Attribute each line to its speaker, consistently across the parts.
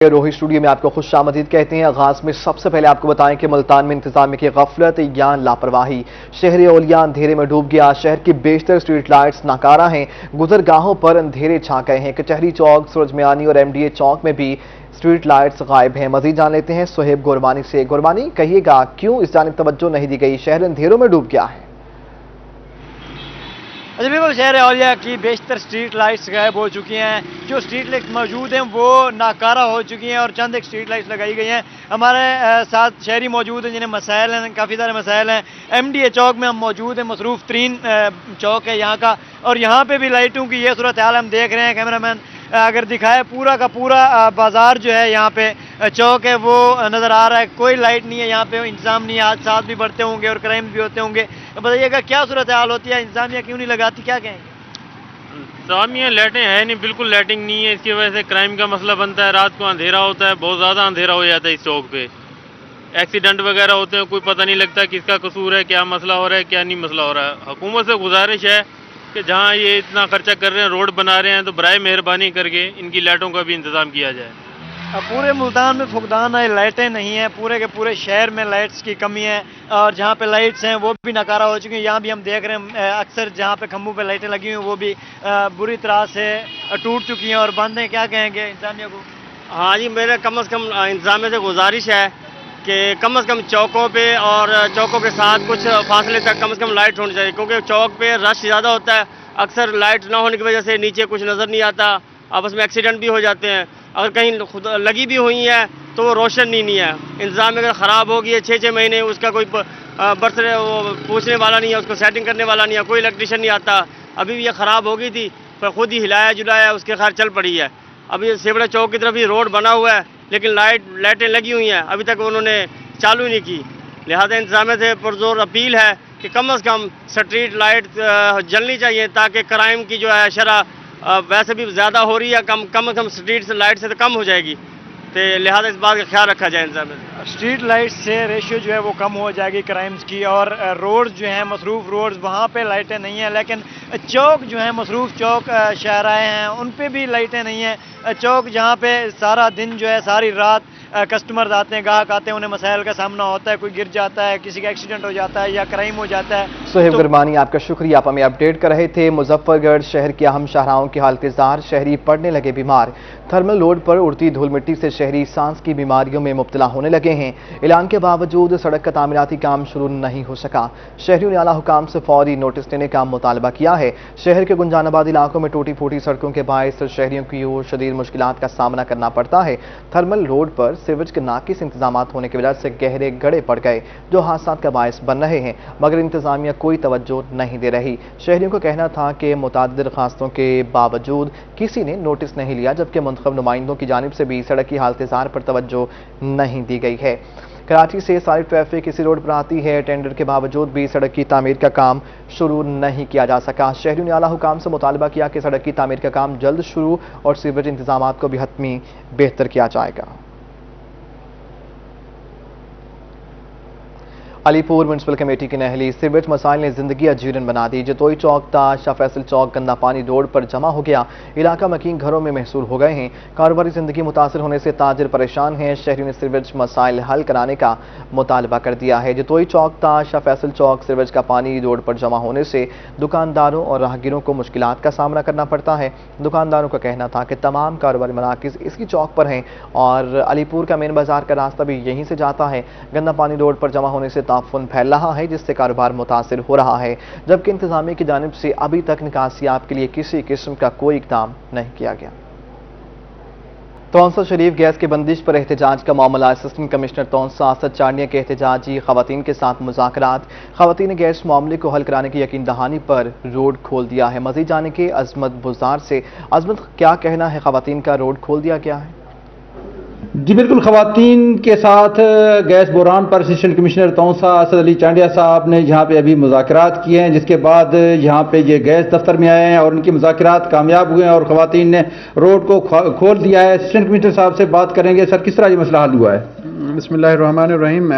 Speaker 1: Rohi studio میں آپ کو خوش آمدید کہتے ہیں۔ آغاز میں سب سے پہلے آپ کو بتائیں کہ ملتان میں انتظامیہ کی غفلت یا لاپرواہی، شہر اولیا اندھیرے میں ڈوب گیا۔ شہر کی بیشتر اسٹریٹ لائٹس ناکارہ ہیں، گزرگاہوں پر اندھیرے چھا گئے ہیں۔ کچہری چوک، سورج میانی اور ایم ڈی اے چوک میں بھی اسٹریٹ لائٹس غائب ہیں۔ مزید جان لیتے ہیں سہیب گوربانی سے۔ گوربانی، کہیے گا کیوں اس جانب توجہ نہیں دی گئی؟ شہر اندھیروں میں ڈوب گیا ہے۔
Speaker 2: بالکل، شہر اولیا کی بیشتر اسٹریٹ لائٹس غائب ہو چکی ہیں۔ جو اسٹریٹ لائٹس موجود ہیں وہ ناکارہ ہو چکی ہیں اور چند ایک اسٹریٹ لائٹس لگائی گئی ہیں۔ ہمارے ساتھ شہری موجود ہیں جنہیں مسائل ہیں، کافی سارے مسائل ہیں۔ ایم ڈی اے چوک میں ہم موجود ہیں، مصروف ترین چوک ہے یہاں کا، اور یہاں پہ بھی لائٹوں کی یہ صورتحال ہم دیکھ رہے ہیں۔ کیمرہ مین اگر دکھائے، پورا کا پورا بازار جو ہے یہاں پہ چوک ہے وہ نظر آ رہا ہے، کوئی لائٹ نہیں ہے یہاں پہ، انتظام نہیں ہے۔ حادثات بھی بڑھتے ہوں گے اور کرائم بھی ہوتے ہوں گے۔ بتائیے گا کیا صورتحال ہوتی ہے، انتظامیہ کیوں نہیں لگاتی، کیا کہیں گے؟
Speaker 3: انتظامیہ لائٹیں ہیں نہیں، بالکل لائٹنگ نہیں ہے، اس کی وجہ سے کرائم کا مسئلہ بنتا ہے۔ رات کو اندھیرا ہوتا ہے، بہت زیادہ اندھیرا ہو جاتا ہے اس چوک پہ، ایکسیڈنٹ وغیرہ ہوتے ہیں، کوئی پتہ نہیں لگتا کس کا قصور ہے، کیا مسئلہ ہو رہا ہے، کیا نہیں مسئلہ ہو رہا ہے۔ حکومت سے گزارش ہے کہ جہاں یہ اتنا خرچہ کر رہے ہیں، روڈ بنا رہے ہیں، تو برائے مہربانی کر کے ان کی لائٹوں کا بھی انتظام کیا جائے۔
Speaker 2: پورے ملتان میں فقدان ہے، لائٹیں نہیں ہیں، پورے کے پورے شہر میں لائٹس کی کمی ہے، اور جہاں پہ لائٹس ہیں وہ بھی ناکارہ ہو چکی ہیں۔ یہاں بھی ہم دیکھ رہے ہیں اکثر جہاں پہ کھمبوں پہ لائٹیں لگی ہوئی ہیں وہ بھی بری طرح سے ٹوٹ چکی ہیں اور بند ہیں۔ کیا کہیں گے انتظامیہ کو؟
Speaker 4: ہاں جی، میرے کم از کم انتظامیہ سے گزارش ہے کہ کم از کم چوکوں پہ اور چوکوں کے ساتھ کچھ فاصلے تک کم از کم لائٹ ہونی چاہیے، کیونکہ چوک پہ رش زیادہ ہوتا ہے۔ اکثر لائٹ نہ ہونے کی وجہ سے نیچے کچھ نظر نہیں آتا، آپس میں ایکسیڈنٹ بھی ہو جاتے ہیں۔ اگر کہیں لگی بھی ہوئی ہیں تو وہ روشن نہیں ہے۔ انتظام اگر خراب ہوگی ہے 6 مہینے، اس کا کوئی برتھ ڈے وہ پوچھنے والا نہیں ہے، اس کو سیٹنگ کرنے والا نہیں ہے، کوئی الیکٹریشین نہیں آتا۔ ابھی بھی یہ خراب ہو گئی تھی پر خود ہی ہلایا جلایا اس کے خیر چل پڑی ہے۔ ابھی سیوڑا چوک کی طرف ہی روڈ بنا ہوا ہے لیکن لائٹیں لگی ہوئی ہیں، ابھی تک انہوں نے چالو نہیں کی۔ لہذا انتظامیہ سے پرزور اپیل ہے کہ کم از کم اسٹریٹ لائٹ جلنی چاہیے تاکہ کرائم کی جو ہے شرح ویسے بھی زیادہ ہو رہی ہے، کم از کم اسٹریٹ لائٹ سے تو کم ہو جائے گی، تو لہذا اس بات کا خیال رکھا جائے انتظامیہ سے۔
Speaker 2: اسٹریٹ لائٹ سے ریشیو جو ہے وہ کم ہو جائے گی کرائمز کی، اور روڈز جو ہیں مصروف روڈز وہاں پہ لائٹیں نہیں ہیں، لیکن چوک جو ہیں مصروف چوک شاہراہیں ہیں ان پہ بھی لائٹیں نہیں ہیں۔ چوک جہاں پہ سارا دن جو ہے ساری رات کسٹمرز آتے ہیں، گاہک آتے ہیں، انہیں مسائل کا سامنا ہوتا ہے، کوئی گر جاتا ہے، کسی کا ایکسیڈنٹ ہو جاتا ہے یا کرائم ہو جاتا ہے۔
Speaker 1: سہیب گوربانی، آپ کا شکریہ، آپ ہمیں اپڈیٹ کر رہے تھے۔ مظفر گڑھ شہر کے اہم شاہراہوں کی حالت زار، شہری پڑنے لگے بیمار۔ تھرمل لوڈ پر اڑتی دھول مٹی سے شہری سانس کی بیماریوں میں مبتلا ہونے لگے ہیں۔ اعلان کے باوجود سڑک کا تعمیراتی کام شروع نہیں ہو سکا۔ شہریوں نے اعلیٰ حکام سے فوری نوٹس دینے کا مطالبہ کیا ہے۔ شہر کے گنجان آباد علاقوں میں ٹوٹی پھوٹی سڑکوں کے باعث شہریوں کو شدید مشکلات کا سامنا کرنا پڑتا ہے۔ تھرمل روڈ پر سیوریج کے ناقص انتظامات ہونے کی وجہ سے گہرے گڑھے پڑ گئے جو حادثات کا باعث بن رہے ہیں، مگر انتظامیہ کوئی توجہ نہیں دے رہی۔ شہریوں کا کہنا تھا کہ متعدد درخواستوں کے باوجود کسی نے نوٹس نہیں لیا، جبکہ منتخب نمائندوں کی جانب سے بھی سڑک کی حالت زار پر توجہ نہیں دی گئی ہے۔ کراچی سے ساری ٹریفک اسی روڈ پر آتی ہے، ٹینڈر کے باوجود بھی سڑک کی تعمیر کا کام شروع نہیں کیا جا سکا۔ شہریوں نے اعلیٰ حکام سے مطالبہ کیا کہ سڑک کی تعمیر کا کام جلد شروع اور سیوریج انتظامات کو بھی حتمی بہتر کیا جائے گا۔ علی پور میونسپل کمیٹی کی نہلی سیوریج مسائل نے زندگی اجیرن بنا دی۔ جتوئی چوک تا شاہ فیصل چوک گندا پانی روڈ پر جمع ہو گیا، علاقہ مکین گھروں میں محصول ہو گئے ہیں۔ کاروباری زندگی متاثر ہونے سے تاجر پریشان ہیں۔ شہریوں نے سیوریج مسائل حل کرانے کا مطالبہ کر دیا ہے۔ جتوئی چوک تا شاہ فیصل چوک سیوریج کا پانی روڈ پر جمع ہونے سے دکانداروں اور راہگیروں کو مشکلات کا سامنا کرنا پڑتا ہے۔ دکانداروں کا کہنا تھا کہ تمام کاروباری مراکز اس کی چوک پر ہیں اور علی پور کا مین بازار کا راستہ بھی یہیں سے جاتا ہے۔ گندا پانی روڈ پر جمع ہونے سے تعفن پھیل رہا ہے جس سے کاروبار متاثر ہو رہا ہے، جبکہ انتظامیہ کی جانب سے ابھی تک نکاسیاب کے لیے کسی قسم کا کوئی اقدام نہیں کیا گیا۔ تونسا شریف گیس کی بندش پر احتجاج کا معاملہ، اسسٹنٹ کمشنر تونسا اسد چارنیہ کے احتجاجی خواتین کے ساتھ مذاکرات۔ خواتین نے گیس معاملے کو حل کرانے کی یقین دہانی پر روڈ کھول دیا ہے۔ مزید جاننے کے عظمت بزار سے۔ عظمت، کیا کہنا ہے، خواتین کا روڈ کھول دیا گیا ہے؟
Speaker 5: جی بالکل، خواتین کے ساتھ گیس بحران پر اسسٹنٹ کمشنر تونسا اسد علی چانڈیا صاحب نے یہاں پہ ابھی مذاکرات کیے ہیں، جس کے بعد یہاں پہ یہ گیس دفتر میں آئے ہیں اور ان کی مذاکرات کامیاب ہوئے ہیں اور خواتین نے روڈ کو کھول دیا ہے۔ اسسٹنٹ کمشنر صاحب سے بات کریں گے۔ سر، کس طرح یہ مسئلہ حل ہوا ہے؟
Speaker 6: बिस्मिल्लाहिर्रहमानिर्रहीम।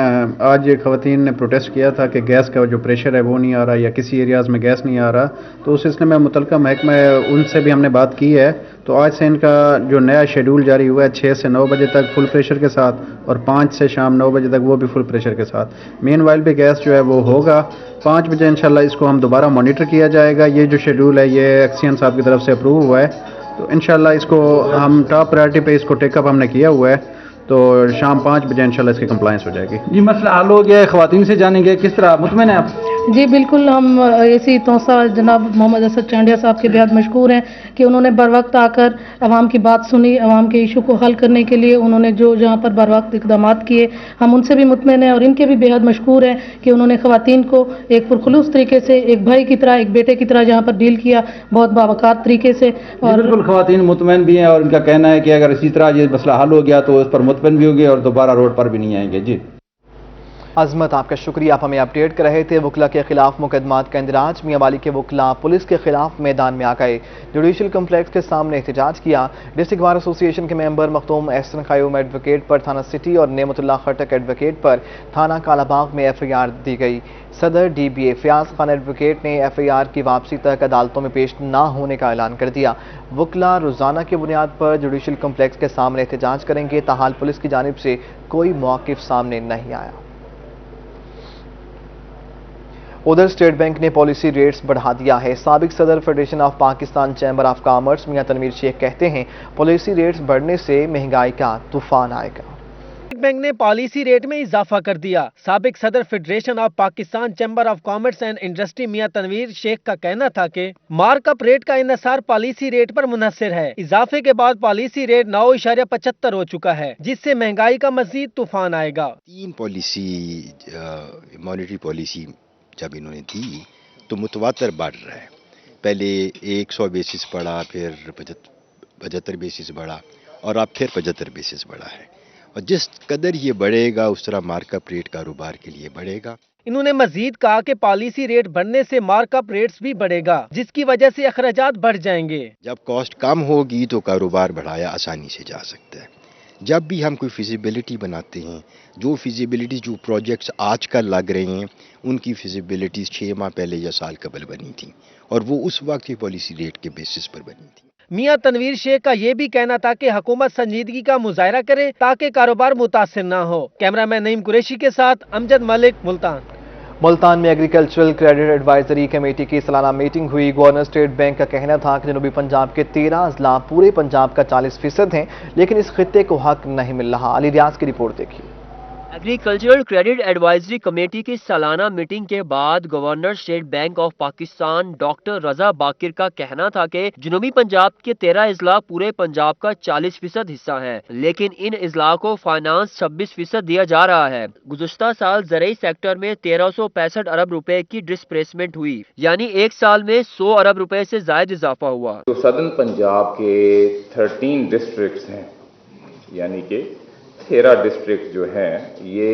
Speaker 6: आज ये ख़वातीन ने प्रोटेस्ट किया था कि गैस का जो प्रेशर है वो नहीं आ रहा या किसी एरियाज़ में गैस नहीं आ रहा, तो उस सिलसिले में मुतलका महकमा है उनसे भी हमने बात की है। तो आज से इनका जो नया शेड्यूल जारी हुआ है 6 से 9 बजे तक फुल प्रेशर के साथ और 5 से शाम 9 बजे तक वो भी फुल प्रेशर के साथ। मेन वाइल भी गैस जो है वो होगा 5 बजे इंशाल्लाह। इसको हम दोबारा मॉनिटर किया जाएगा। ये जो शेड्यूल है ये एक्सियन साहब की तरफ से अप्रूव हुआ है, तो इंशाल्लाह इसको हम टॉप प्रायोरिटी पे इसको टेकअप हमने किया हुआ है, तो शाम 5 बजे इंशाल्लाह इसकी कंप्लाइंस हो जाएगी।
Speaker 5: जी मसला हल हो गया है, ख़वातीन से जानेंगे किस तरह मुतमईन है आप?
Speaker 7: जी बिल्कुल, हम एसी तौसा जनाब मोहम्मद असद चांडिया साहब के बेहद मशकूर हैं कि उन्होंने बर वक्त आकर आवाम की बात सुनी, आवाम के इशू को हल करने के लिए उन्होंने जो जहाँ पर बर वक्त इकदाम किए, हम उनसे भी मुतमईन हैं और इनके भी बेहद मशकूर हैं कि उन्होंने ख़वातीन को एक पुरखुलूस तरीके से, एक भाई की तरह, एक बेटे की तरह जहाँ पर डील किया, बहुत बावकात तरीके से। और
Speaker 5: बिल्कुल ख़वातीन मुतमईन भी हैं और इनका कहना है कि अगर इसी तरह ये मसला हल हो गया तो उस पर मुतमईन भी होंगे और दोबारा रोड पर भी नहीं आएंगे। जी
Speaker 1: अजमत, आपका शुक्रिया, आप हमें अपडेट कर रहे थे। वकला के खिलाफ मुकदमात का इंदिराज, मियां वाली के वकला पुलिस के खिलाफ मैदान में आ गए, जुडिशल कम्प्लेक्स के सामने एहतजाज किया। डिस्ट्रिक्ट बार एसोसिएशन के मेंबर मखदूम एहसन क़य्यूम एडवोकेट पर थाना सिटी और नेमतुल्लाह खटक एडवोकेट पर थाना कालाबाग में FIR दी गई। सदर DBA फयाज खान एडवोकेट ने FIR की वापसी तक अदालतों में पेश न होने का ऐलान कर दिया। वकला रोजाना की बुनियाद पर जुडिशल कम्प्लेक्स के सामने एहतजाज करेंगे, ताहाल पुलिस की जानिब से कोई मौक़िफ़ सामने नहीं आया। उधर स्टेट बैंक ने पॉलिसी रेट्स बढ़ा दिया है। साबिक सदर federation of Pakistan chamber of commerce Mian Tanveer Sheikh कहते हैं पॉलिसी रेट्स बढ़ने से महंगाई का तूफान आएगा।
Speaker 8: स्टेट बैंक ने पॉलिसी रेट में इजाफा कर दिया। साबिक सदर federation of Pakistan chamber of commerce and industry Mian Tanveer Sheikh का कहना था कि मार्कअप रेट का इन्हिसार पॉलिसी रेट पर मुनहसर है। इजाफे के बाद पॉलिसी रेट 9.75 हो चुका है, जिससे महंगाई का मजीद तूफान आएगा।
Speaker 9: 3 पॉलिसी मॉनेटरी पॉलिसी जब इन्होंने दी तो मुतवातर बढ़ रहा है। पहले 100 बेसिस बढ़ा, फिर 75 बेसिस बढ़ा और अब फिर 75 बेसिस बढ़ा है, और जिस कदर ये बढ़ेगा उस तरह मार्कअप रेट कारोबार के लिए बढ़ेगा।
Speaker 8: इन्होंने मजीद कहा कि पॉलिसी रेट बढ़ने से मार्कअप रेट्स भी बढ़ेगा, जिसकी वजह से अखराजात बढ़ जाएंगे।
Speaker 9: जब कॉस्ट कम होगी तो कारोबार बढ़ाया आसानी से जा सकता है। जब भी हम कोई फिजिबिलिटी बनाते हैं, जो फिजिबिलिटी जो प्रोजेक्ट्स आजकल लग रहे हैं उनकी फिजिबिलिटीज 6 माह पहले या साल कबल बनी थी और वो उस वक्त की पॉलिसी रेट के बेसिस पर बनी थी।
Speaker 8: मियां तनवीर शेख का ये भी कहना था कि हुकूमत संजीदगी का मुजाहरा करे ताकि कारोबार मुतासिर न हो। कैमरामैन नईम कुरैशी के साथ अमजद मलिक, मुल्तान।
Speaker 1: मुल्तान में एग्रीकल्चरल क्रेडिट एडवाइजरी कमेटी की सालाना मीटिंग हुई। गवर्नर स्टेट बैंक का कहना था कि जनूबी पंजाब के 13 अजला पूरे पंजाब का 40% हैं, लेकिन इस खित्ते को हक नहीं मिल रहा। अली रियाज की रिपोर्ट देखिए।
Speaker 10: एग्रीकल्चरल क्रेडिट एडवाइजरी कमेटी की सालाना मीटिंग के बाद governor state bank of Pakistan doctor Raza Baqir का कहना था कि जनूबी पंजाब के 13 अजला पूरे पंजाब का 40% हिस्सा है, लेकिन इन अजला को फाइनेंस 26% दिया जा रहा है। गुज़श्ता साल ज़राई सेक्टर में 1365 अरब रुपए की डिस्प्लेसमेंट हुई, यानी एक साल में 100 अरब रुपए से ज्यादा इजाफा हुआ।
Speaker 11: जो सदर्न पंजाब के 13 डिस्ट्रिक्ट्स हैं, यानी कि 13 डिस्ट्रिक्ट जो हैं ये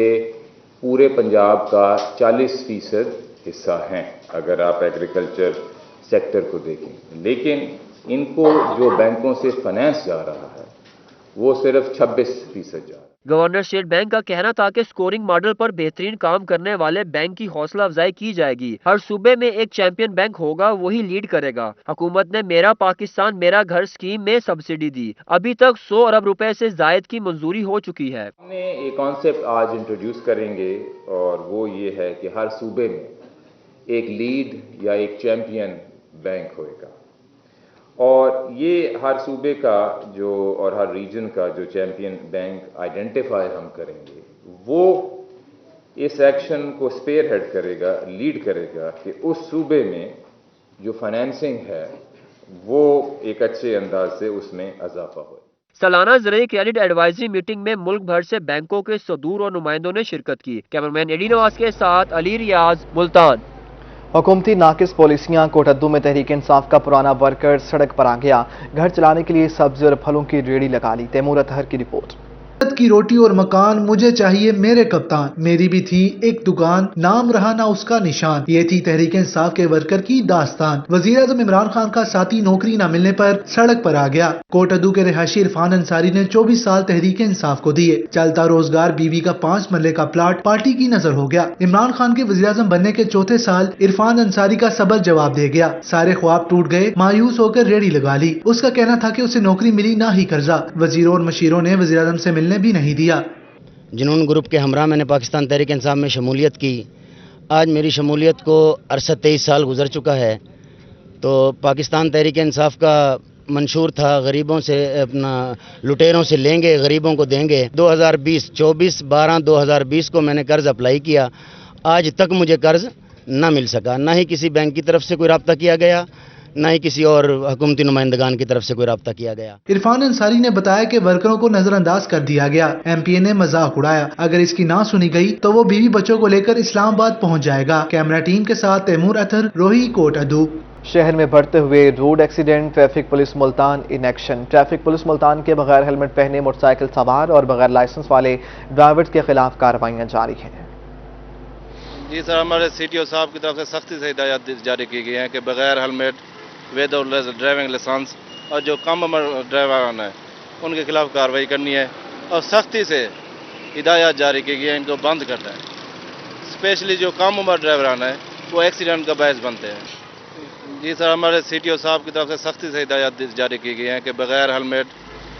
Speaker 11: पूरे पंजाब का 40% हिस्सा हैं अगर आप एग्रीकल्चर सेक्टर को देखें, लेकिन इनको जो बैंकों से फाइनेंस जा रहा है वो सिर्फ 26% जा रहा है।
Speaker 10: गवर्नर स्टेट बैंक का कहना था कि स्कोरिंग मॉडल पर बेहतरीन काम करने वाले बैंक की हौसला अफजाई की जाएगी। हर सूबे में एक चैंपियन बैंक होगा, वही लीड करेगा। हुकूमत ने मेरा पाकिस्तान मेरा घर स्कीम में सब्सिडी दी, अभी तक 100 अरब रुपए से जायद की मंजूरी हो चुकी है।
Speaker 11: हमने एक कॉन्सेप्ट आज इंट्रोड्यूस करेंगे और वो ये है कि हर सूबे में एक लीड या एक चैंपियन बैंक होएगा, और ये हर सूबे का जो और हर रीजन का जो चैंपियन बैंक आइडेंटिफाई हम करेंगे वो इस एक्शन को स्पेयर हेड करेगा, लीड करेगा कि उस सूबे में जो फाइनेंसिंग है वो एक अच्छे अंदाज से उसमें इजाफा हो।
Speaker 10: सालाना ज़राई क्रेडिट एडवाइजरी मीटिंग में मुल्क भर से बैंकों के सदूर और नुमाइंदों ने शिरकत की। कैमरामैन एडी नवाज के साथ अली रियाज, मुल्तान।
Speaker 1: हुकूमती नाकिस पॉलिसियां। कोटद्दू में तहरीक इंसाफ का पुराना वर्कर सड़क पर आ गया, घर चलाने के लिए सब्जी और फलों की रेहड़ी लगा ली। तैमूर अतहर की रिपोर्ट।
Speaker 12: کی روٹی اور مکان مجھے چاہیے میرے کپتان، میری بھی تھی ایک دکان، نام رہا نہ اس کا نشان، یہ تھی تحریک انصاف کے ورکر کی داستان۔ وزیر اعظم عمران خان کا ساتھی نوکری نہ ملنے پر سڑک پر آ گیا۔ کوٹ ادو کے رہائشی عرفان انصاری نے 24 سال تحریک انصاف کو دیے۔ چلتا روزگار بیوی کا 5 مرلے کا پلاٹ پارٹی کی نظر ہو گیا۔ عمران خان کے وزیر اعظم بننے کے چوتھے سال عرفان انصاری کا سبل جواب دے گیا۔ سارے خواب ٹوٹ گئے، مایوس ہو کر ریڑھی لگا لی۔ اس کا کہنا تھا کہ اسے نوکری ملی نہ ہی قرضہ۔ وزیروں اور مشیروں نے وزیر اعظم سے ملنے بھی نہیں دیا۔
Speaker 13: جنون گروپ کے ہمراہ میں نے پاکستان تحریک انصاف میں شمولیت کی۔ آج میری شمولیت کو عرصہ 23 سال گزر چکا ہے۔ تو پاکستان تحریک انصاف کا منشور تھا غریبوں سے اپنا لٹیروں سے لیں گے، غریبوں کو دیں گے۔ 24/12/2020 کو میں نے قرض اپلائی کیا۔ آج تک مجھے قرض نہ مل سکا، نہ ہی کسی بینک کی طرف سے کوئی رابطہ کیا گیا، نہ ہی کسی اور حکومتی نمائندگان کی طرف سے کوئی رابطہ کیا گیا۔
Speaker 12: عرفان انصاری نے بتایا کہ ورکروں کو نظر انداز کر دیا گیا۔ ایم پی اے نے مذاق اڑایا، اگر اس کی نہ سنی گئی تو وہ بیوی بچوں کو لے کر اسلام آباد پہنچ جائے گا۔ کیمرہ ٹیم کے ساتھ تیمور اطہر، روہی، کوٹ ادو۔
Speaker 1: شہر میں بڑھتے ہوئے road accident, traffic police Multan in action. Traffic police Multan کے بغیر ہیلمٹ پہنے موٹر سائیکل سوار اور بغیر لائسنس والے ڈرائیورز کے خلاف کارروائیاں جاری ہیں۔
Speaker 14: جی سر، ہمارے سی ٹی او صاحب کی طرف سے سختی سے ہدایات جاری کی گئی ہیں کہ بغیر ہیلمٹ، ود ڈرائیونگ لائسنس اور جو کم عمر ڈرائیوران ہیں ان کے خلاف کارروائی کرنی ہے اور سختی سے ہدایات جاری کی گئی ہیں ان کو بند کرنا ہے۔ اسپیشلی جو کم عمر ڈرائیوران ہیں وہ ایکسیڈنٹ کا باعث بنتے ہیں۔ جی سر، ہمارے سی ٹی او صاحب کی طرف سے سختی سے ہدایات جاری کی گئی ہیں کہ بغیر ہیلمٹ،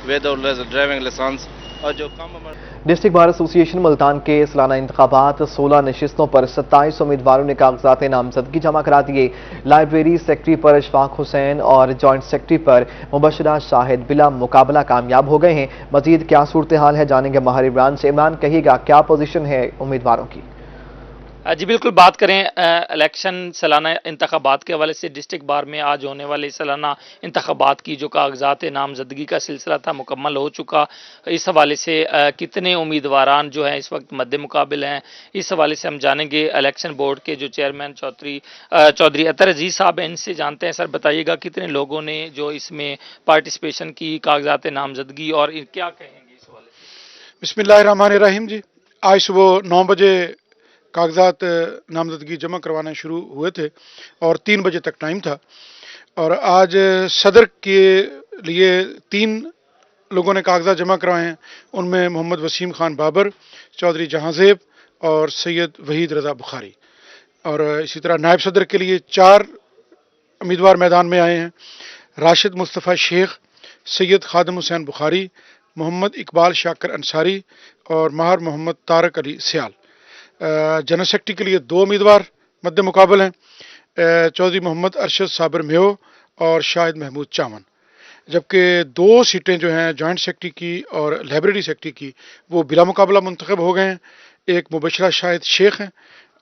Speaker 14: ود ڈرائیونگ لائسنس اور جو کم عمر
Speaker 1: ڈسٹرکٹ بار ایسوسی ایشن ملتان کے سالانہ انتخابات 16 نشستوں پر 27 امیدواروں نے کاغذات نامزدگی جمع کرا دیے۔ لائبریری سیکرٹری پر اشفاق حسین اور جوائنٹ سیکرٹری پر مبشرہ شاہد بلا مقابلہ کامیاب ہو گئے ہیں۔ مزید کیا صورتحال ہے جانیں گے ماہر عمران سے۔ عمران، کہیے گا کیا پوزیشن ہے امیدواروں کی؟
Speaker 15: جی بالکل، بات کریں الیکشن سالانہ انتخابات کے حوالے سے ڈسٹرکٹ بار میں آج ہونے والے سالانہ انتخابات کی جو کاغذات نامزدگی کا سلسلہ تھا مکمل ہو چکا۔ اس حوالے سے کتنے امیدواران جو ہیں اس وقت مد مقابل ہیں، اس حوالے سے ہم جانیں گے الیکشن بورڈ کے جو چیئرمین چودھری اطہر عزیز صاحب ہیں، ان سے جانتے ہیں۔ سر بتائیے گا کتنے لوگوں نے جو اس میں پارٹیسپیشن کی کاغذات نامزدگی، اور کیا کہیں گے اس حوالے سے؟
Speaker 16: بسم اللہ الرحمن الرحیم۔ جی آج صبح 9 بجے کاغذات نامزدگی جمع کروانے شروع ہوئے تھے اور 3 بجے تک ٹائم تھا، اور آج صدر کے لیے 3 لوگوں نے کاغذات جمع کروائے ہیں۔ ان میں محمد وسیم خان بابر، چودھری جہاں زیب اور سید وحید رضا بخاری، اور اسی طرح نائب صدر کے لیے 4 امیدوار میدان میں آئے ہیں: راشد مصطفیٰ شیخ، سید خادم حسین بخاری، محمد اقبال شاکر انصاری اور ماہر محمد طارق علی سیال۔ جنرل سیکرٹری کے لیے 2 امیدوار مد مقابل ہیں: چودھری محمد ارشد صابر میو اور شاہد محمود چاون، جبکہ 2 سیٹیں جو ہیں جوائنٹ سیکرٹری کی اور لائبریری سیکرٹری کی وہ بلا مقابلہ منتخب ہو گئے ہیں۔ ایک مبشرہ شاہد شیخ ہیں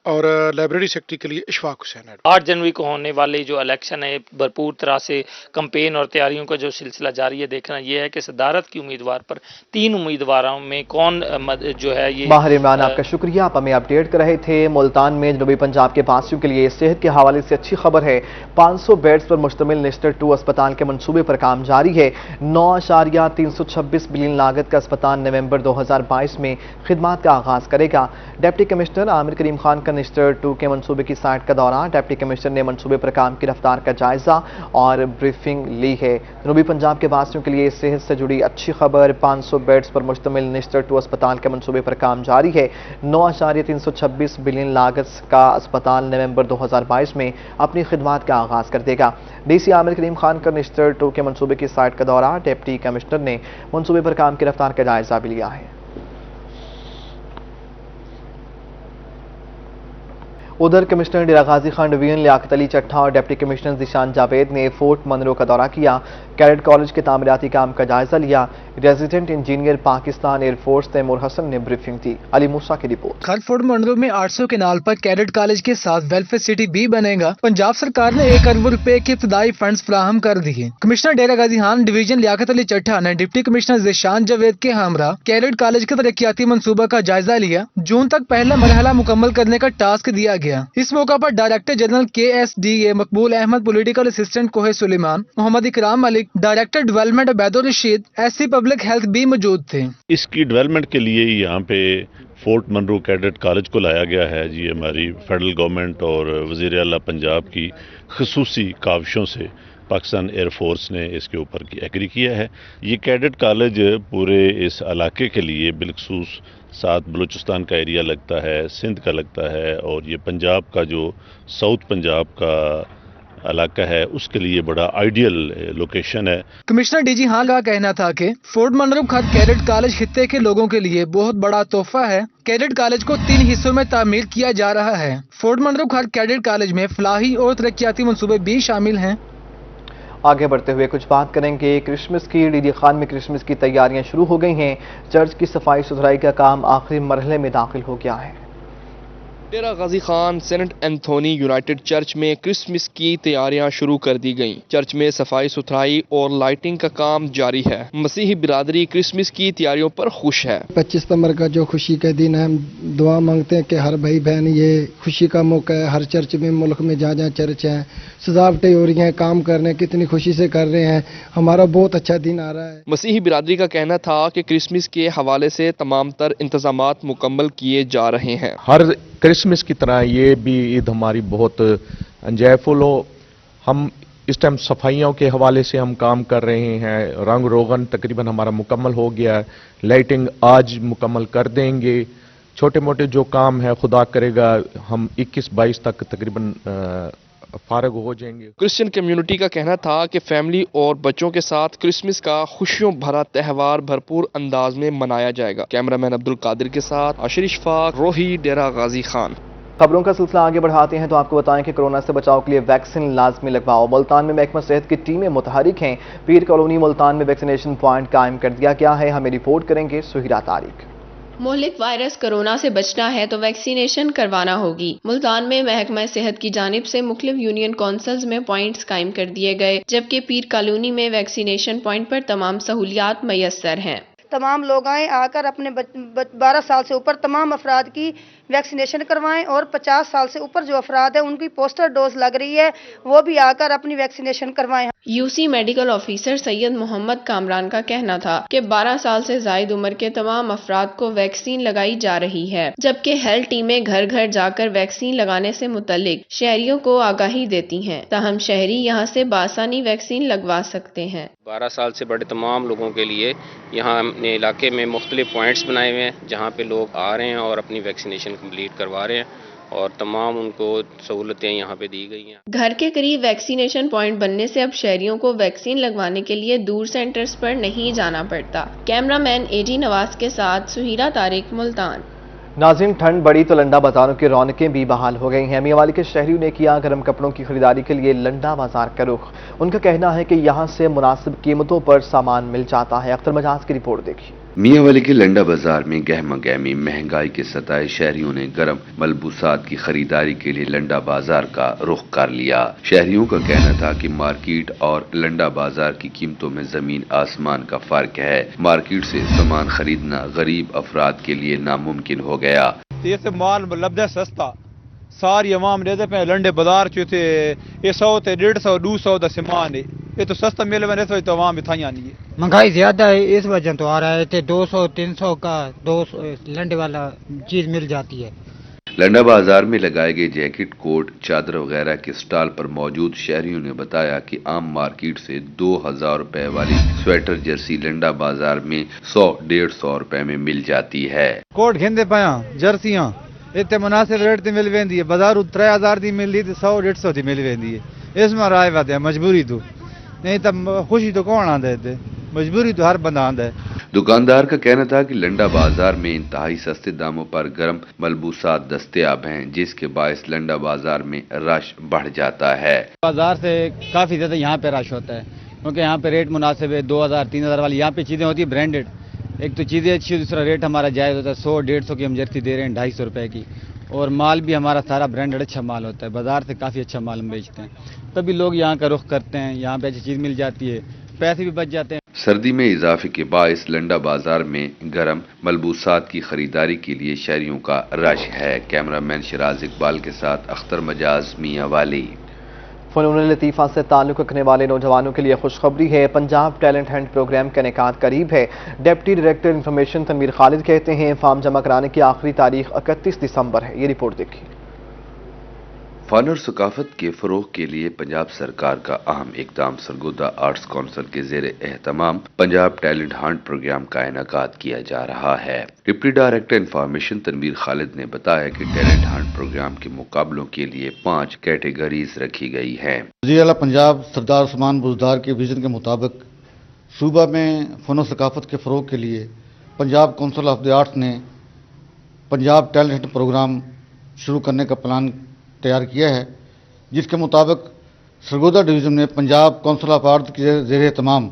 Speaker 16: اور لائبریری سیکرٹری کے لیے اشفاق حسین ہے۔
Speaker 15: 8 جنوری کو ہونے والے جو الیکشن ہے بھرپور طرح سے کمپین اور تیاریوں کا جو سلسلہ جاری ہے۔ دیکھنا یہ ہے کہ صدارت کی امیدوار پر 3 امیدواروں میں کون جو ہے یہ
Speaker 1: ماہر عمران، آپ کا شکریہ، آپ ہمیں اپڈیٹ کر رہے تھے۔ ملتان میں جنوبی پنجاب کے باسیوں کے لیے صحت کے حوالے سے اچھی خبر ہے۔ 500 بیڈز پر مشتمل نیسٹر 2 اسپتال کے منصوبے پر کام جاری ہے۔ 9.326 بلین لاگت کا اسپتال نومبر 2022 میں خدمات کا آغاز کرے گا۔ ڈپٹی کمشنر عامر کریم خان کا نیسٹر 2 کے منصوبے کی سائٹ کا دورہ۔ ڈپٹی کمشنر نے منصوبے پر کام کی رفتار کا جائزہ اور بریفنگ لی ہے۔ جنوبی پنجاب کے باسیوں کے لیے صحت سے جڑی اچھی خبر، 500 بیڈز پر مشتمل نیسٹر 2 اسپتال کے منصوبے پر کام جاری ہے۔ 9.326 بلین لاگت کا اسپتال نومبر 2022 میں اپنی خدمات کا آغاز کر دے گا۔ ڈی سی عامر کریم خان کا نیسٹر 2 کے منصوبے کی سائٹ کا دورہ۔ ڈپٹی کمشنر نے منصوبے پر کام کی رفتار کا جائزہ بھی لیا ہے۔ ادھر کمشنر ڈیرہ غازی خان ڈویژن لیاقت علی چٹھا اور ڈپٹی کمشنر ذیشان جاوید نے فورٹ منرو کا دورہ کیا۔ کیڈٹ کالج کے تعمیراتی کام کا جائزہ لیا۔ Resident engineer Pakistan air force Taimur Hassan نے بریفنگ دی۔ علی موسیٰ کی رپورٹ۔
Speaker 17: فورٹ منرو میں 800 کنال پر کیڈٹ کالج کے ساتھ ویلفیئر سٹی بھی بنے گا۔ پنجاب سرکار نے 1 ارب روپے کے ابتدائی فنڈز فراہم کر دیے۔ کمشنر ڈیرہ غازی خان ڈویژن لیاقت علی چٹھا نے ڈپٹی کمشنر ذیشان جاوید کے ہمراہ کیڈٹ کالج کے ترقیاتی منصوبہ کا جائزہ لیا۔ جون تک پہلا مرحلہ مکمل کرنے کا ٹاسک دیا गया। इस मौका पर डायरेक्टर जनरल KSDA मकबूल अहमद, पॉलिटिकल असिस्टेंट कोहे Suleman, Muhammad Ikram Malik, director development Ubaidur Rashid, SC public health भी मौजूद थे।
Speaker 18: इसकी डेवलपमेंट के लिए यहाँ पे फोर्ट मनरो कैडेट कॉलेज को लाया गया है जी। हमारी फेडरल गवर्नमेंट और वज़ीर आला पंजाब की खसूसी काविशों से पाकिस्तान एयर फोर्स ने इसके ऊपर की एग्री किया है। ये कैडेट कॉलेज पूरे इस इलाके के लिए, बिलखसूस साथ बलूचिस्तान का एरिया लगता है, सिंध का लगता है, और ये पंजाब का जो साउथ पंजाब का इलाका है उसके लिए बड़ा आइडियल लोकेशन है।
Speaker 17: कमिश्नर DG हाल का कहना था कि फोर्ट मनरो खत कैडेट कॉलेज खित्ते के लोगों के लिए बहुत बड़ा तोहफा है। कैडेट कॉलेज को 3 हिस्सों में तामीर किया जा रहा है। फोर्ट मनरो खत कैडेट कॉलेज में फलाही और तरक्याती मंसूबे भी शामिल हैं।
Speaker 1: आगे बढ़ते हुए कुछ बात करेंगे क्रिसमस की। डीडी खान में क्रिसमस की तैयारियां शुरू हो गई हैं। चर्च की सफाई सुथराई का काम आखिरी मरहले में दाखिल हो गया है।
Speaker 19: Dera Ghazi Khan saint Anthony united church में क्रिसमस की तैयारियां शुरू कर दी गईं। चर्च में सफाई सुथराई और लाइटिंग का काम जारी है। मसीही बिरादरी क्रिसमस की तैयारियों पर खुश है।
Speaker 20: 25 सितंबर का जो खुशी का दिन है, हम दुआ मांगते हैं कि हर भाई बहन, ये खुशी का मौका है। हर चर्च में, मुल्क में जहाँ जहाँ चर्च है, सजावटें हो रही हैं, काम कर रहे हैं, कितनी खुशी से कर रहे हैं। हमारा बहुत अच्छा दिन आ रहा है।
Speaker 19: मसीही बिरादरी का कहना था कि क्रिसमस के हवाले से तमाम तर इंतजामात मुकम्मल किए जा रहे हैं।
Speaker 21: हर क्रिसमस की तरह ये भी ईद हमारी बहुत एंजॉयफुल हो। हम इस टाइम सफाइयों के हवाले से हम काम कर रहे हैं। रंग रोगन तकरीबन हमारा मुकम्मल हो गया है। लाइटिंग आज मुकम्मल कर देंगे। छोटे मोटे जो काम है खुदा करेगा हम 21-22 तक तकरीबन फारग हो जाएंगे।
Speaker 19: क्रिश्चियन कम्युनिटी का कहना था कि फैमिली और बच्चों के साथ क्रिसमस का खुशियों भरा त्यौहार भरपूर अंदाज में मनाया जाएगा। कैमरामैन अब्दुल कादिर के साथ आशिर इशफाक, रोही, डेरा गाजी खान।
Speaker 1: खबरों का सिलसिला आगे बढ़ाते हैं तो आपको बताएं कि कोरोना से बचाव के लिए वैक्सीन लाजमी लगवाओ। मुल्तान में महकमा सेहत की टीमें मुतहरिक हैं। पीर कॉलोनी मुल्तान में वैक्सीनेशन पॉइंट कायम कर दिया गया है। हमें रिपोर्ट करेंगे सुहिरा तारिक।
Speaker 22: मुहलिक वायरस कोरोना से बचना है तो वैक्सीनेशन करवाना होगी। मुल्तान में महकमा सेहत की जानिब से मुख्तलिफ यूनियन काउंसिल्स में पॉइंट्स कायम कर दिए गए, जबकि पीर कॉलोनी में वैक्सीनेशन पॉइंट पर तमाम सहूलियात मैसर हैं।
Speaker 23: तमाम लोग आए, आकर अपने 12 साल से ऊपर तमाम अफराद की वैक्सीनेशन करवाएं और 50 साल से ऊपर जो अफराद है उनकी पोस्टर डोज लग रही है वो भी आकर अपनी वैक्सीनेशन करवाएं।
Speaker 22: UC medical officer Syed Mohammad Kamran का कहना था कि 12 साल से जायद उम्र के तमाम अफराद को वैक्सीन लगाई जा रही है, जबकि हेल्थ टीमें घर घर जाकर वैक्सीन लगाने से मुतल्लिक शहरियों को आगाही देती हैं, ताहम शहरी यहाँ से बासानी वैक्सीन लगवा सकते हैं।
Speaker 24: 12 साल से बड़े तमाम लोगों के लिए यहाँ अपने इलाके में मुख्तलिफ पॉइंट्स बनाए हुए हैं जहाँ पे लोग आ रहे हैं और अपनी वैक्सीनेशन कंप्लीट करवा रहे हैं और तमाम उनको सहूलतें यहाँ पे दी गई हैं।
Speaker 22: घर के करीब वैक्सीनेशन पॉइंट बनने से अब शहरियों को वैक्सीन लगवाने के लिए दूर सेंटर्स पर नहीं जाना पड़ता। कैमरामैन AG नवाज के साथ सुहिरा तारिक, मुल्तान।
Speaker 1: नाज़रीन, ठंड बढ़ी तो लंडा बाजारों की रौनकें भी बहाल हो गई हैं। मियांवाली के शहरियों ने किया गर्म कपड़ों की खरीदारी के लिए लंडा बाजार का रुख। उनका कहना है कि यहाँ से मुनासिब कीमतों पर सामान मिल जाता है। अख्तर मजाज की रिपोर्ट देखिए।
Speaker 25: मियांवाली के लंडा बाजार में गहमा गहमी महंगाई के सताए शहरियों ने गर्म मलबूसात की खरीदारी के लिए लंडा बाजार का रुख कर लिया। शहरियों का कहना था कि मार्केट और लंडा बाजार की कीमतों में जमीन आसमान का फर्क है। मार्केट से सामान खरीदना गरीब अफराद के लिए नामुमकिन हो गया।
Speaker 26: ये माल लभदा सस्ता, सारी अवाम रहते पे लंडे बाजार च थे 100 ते 150 200 का सामान है, ये तो सस्ता मिल रहा तो अवाम इतना नहीं है।
Speaker 27: महंगाई ज्यादा है इस वजह तो आ रहा है, 200-300 का 200 लंडे वाला चीज मिल जाती है।
Speaker 25: लंडा बाजार में लगाए गए जैकेट, कोट, चादर वगैरह के स्टॉल पर मौजूद शहरियों ने बताया कि आम मार्केट से 2000 रुपए वाली स्वेटर जर्सी लंडा बाजार में 100-150 रुपए में मिल जाती है।
Speaker 26: कोट घेंदे पाया जर्सियां इतने मुनासिब रेट ते मिल वेंदी है, बाजार 3000 दी मिलदी ते 100-150 दी मिल वेंदी है। इसमें राय बात है मजबूरी तो नहीं तो खुशी तो कौन आंदा है, मजबूरी तो हर बंदा आंदा है।
Speaker 25: दुकानदार का कहना था कि लंडा बाजार में इंतहाई सस्ते दामों पर गर्म मलबूसात दस्तयाब हैं, जिसके बायस लंडा बाजार में रश बढ़ जाता है।
Speaker 26: बाजार से काफी ज्यादा यहाँ पे रश होता है क्योंकि यहाँ पे रेट मुनासिब है। 2000-3000 वाली यहाँ पे चीजें होती है ब्रांडेड, एक तो चीजें अच्छी, दूसरा रेट हमारा जायज होता है। 100-150 की हम जर्सी दे रहे हैं 250 रुपए की, और माल भी हमारा सारा ब्रांडेड अच्छा माल होता है। बाजार से काफ़ी अच्छा माल हम बेचते हैं, तभी लोग यहाँ का रुख करते हैं। यहाँ पे अच्छी चीज़ मिल जाती है, पैसे भी बच जाते हैं।
Speaker 25: सर्दी में इजाफे के बायस लंडा बाजार में गर्म मलबूसात की खरीदारी के लिए शहरियों का रश है। कैमरामैन शिराज इकबाल के साथ अख्तर मजाज मियां वाली।
Speaker 1: फनून लतीफ़ा से ताल्लुक़ रखने वाले नौजवानों के लिए खुशखबरी है। पंजाब टैलेंट हंट प्रोग्राम का इनेकाद करीब है। Deputy director information Tanveer Khalid कहते हैं फॉर्म जमा कराने की आखिरी तारीख 31 दिसंबर है। ये रिपोर्ट देखिए।
Speaker 25: फन और सकाफत के फरोग के लिए पंजाब सरकार का अहम इकदाम सरगोदा आर्ट्स काउंसिल के जेर एहतमाम पंजाब टैलेंट हंट प्रोग्राम का इनेकाद किया जा रहा है। Deputy director information Tanveer Khalid ने बताया कि टैलेंट हंट प्रोग्राम के मुकाबलों के लिए 5 कैटेगरीज रखी गई हैं।
Speaker 2: वज़ीर आला पंजाब सरदार उस्मान बुज़दार के विजन के मुताबिक सूबा में फन और सकाफत के फरोग के लिए Punjab council of the arts ने पंजाब टैलेंट हंट प्रोग्राम शुरू करने का प्लान तैयार किया है, जिसके मुताबिक सरगोदा डिवीज़न में पंजाब काउंसिल ऑफ आर्ट्स के ज़ेर एहतमाम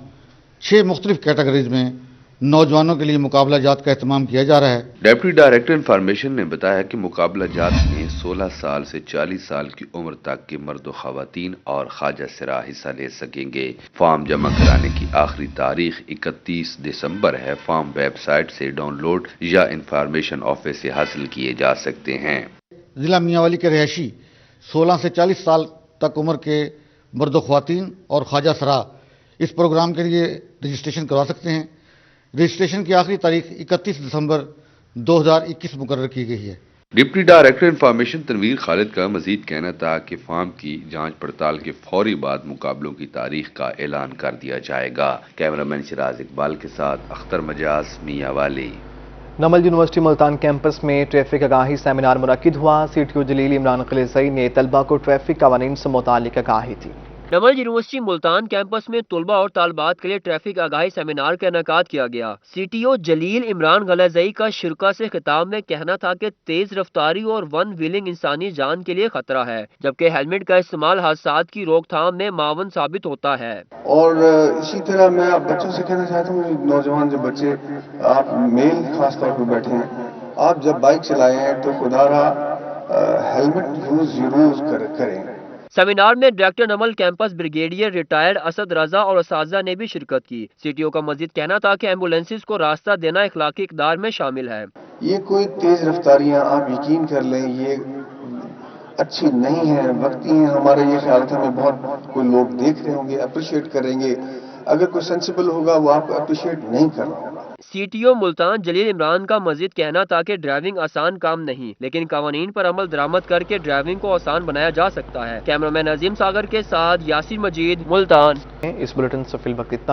Speaker 2: 6 मुख्तलिफ कैटेगरीज में नौजवानों के लिए मुकाबला जात का एहतमाम किया जा रहा है।
Speaker 25: डिप्टी डायरेक्टर इंफॉर्मेशन ने बताया कि मुकाबला जात में 16 साल से 40 साल की उम्र तक के मर्द व ख़वातीन और ख्वाजा सिरा हिस्सा ले सकेंगे। फॉर्म जमा कराने की आखिरी तारीख 31 दिसंबर है। फॉर्म वेबसाइट से डाउनलोड या इंफॉर्मेशन ऑफिस से हासिल किए जा सकते हैं।
Speaker 2: ज़िला मियांवाली के रहायशी 16 से 40 साल तक उम्र के मर्द ख्वातीन और ख्वाजा सरा इस प्रोग्राम के लिए रजिस्ट्रेशन करवा सकते हैं। रजिस्ट्रेशन की आखिरी तारीख 31 दिसंबर 2021 मुकर्रर की गई है।
Speaker 25: Deputy director information Tanveer Khalid का मजीद कहना था कि फॉर्म की जांच पड़ताल के फौरी बाद मुकाबलों की तारीख का ऐलान कर दिया जाएगा। कैमरामैन शिराज इकबाल के साथ अख्तर मजाज मियां वाली।
Speaker 1: नमल यूनिवर्सिटी मुल्तान कैंपस में ट्रैफिक आगाही सेमिनार मुनक्किद हुआ। सीटीओ जलील इमरान खलीलज़ई ने तलबा को ट्रैफिक कानून से मुताल्लिक़ आगाही दी।
Speaker 10: नमल यूनिवर्सिटी मुल्तान कैंपस में तुलबा और तालबात के लिए ट्रैफिक आगाही सेमिनार का इनेकाद किया गया। सीटीओ जलील इमरान खलीलज़ई का शिरका से खिताब में कहना था कि तेज रफ्तारी और वन व्हीलिंग इंसानी जान के लिए खतरा है, जबकि हेलमेट का इस्तेमाल हादसात की रोकथाम में मावन साबित होता है।
Speaker 3: और इसी तरह मैं आप बच्चों से कहना चाहता हूँ, नौजवान जो बच्चे आप मेल खास तौर पर बैठे हैं, आप जब बाइक चलाएं हैं तो खुदारा हेलमेट यूज जरूर करें।
Speaker 10: सेमिनार में director Namal campus brigadier retired Asad Raza और असातिज़ा ने भी शिरकत की। सीटीओ का मजीद कहना था कि एम्बुलेंसेस को रास्ता देना इखलाकी इक़दार में शामिल है।
Speaker 3: ये कोई तेज रफ्तारियां आप यकीन कर लें ये अच्छी नहीं है, वक्ती हैं। हमारा ये ख्याल था हमें बहुत कोई लोग देख रहे होंगे, अप्रिशिएट करेंगे। अगर कोई सेंसिबल होगा वो आपको अप्रिशिएट नहीं कर रहा होगा।
Speaker 10: सीटीओ मुल्तान जलील इमरान का मजीद कहना था कि ड्राइविंग आसान काम नहीं, लेकिन कानून पर अमल दरामद करके ड्राइविंग को आसान बनाया जा सकता है। कैमरामैन अजीम सागर के साथ यासिर मजीद, मुल्तान।
Speaker 1: इस बुलेटिन से फिल वक्त इतना ही।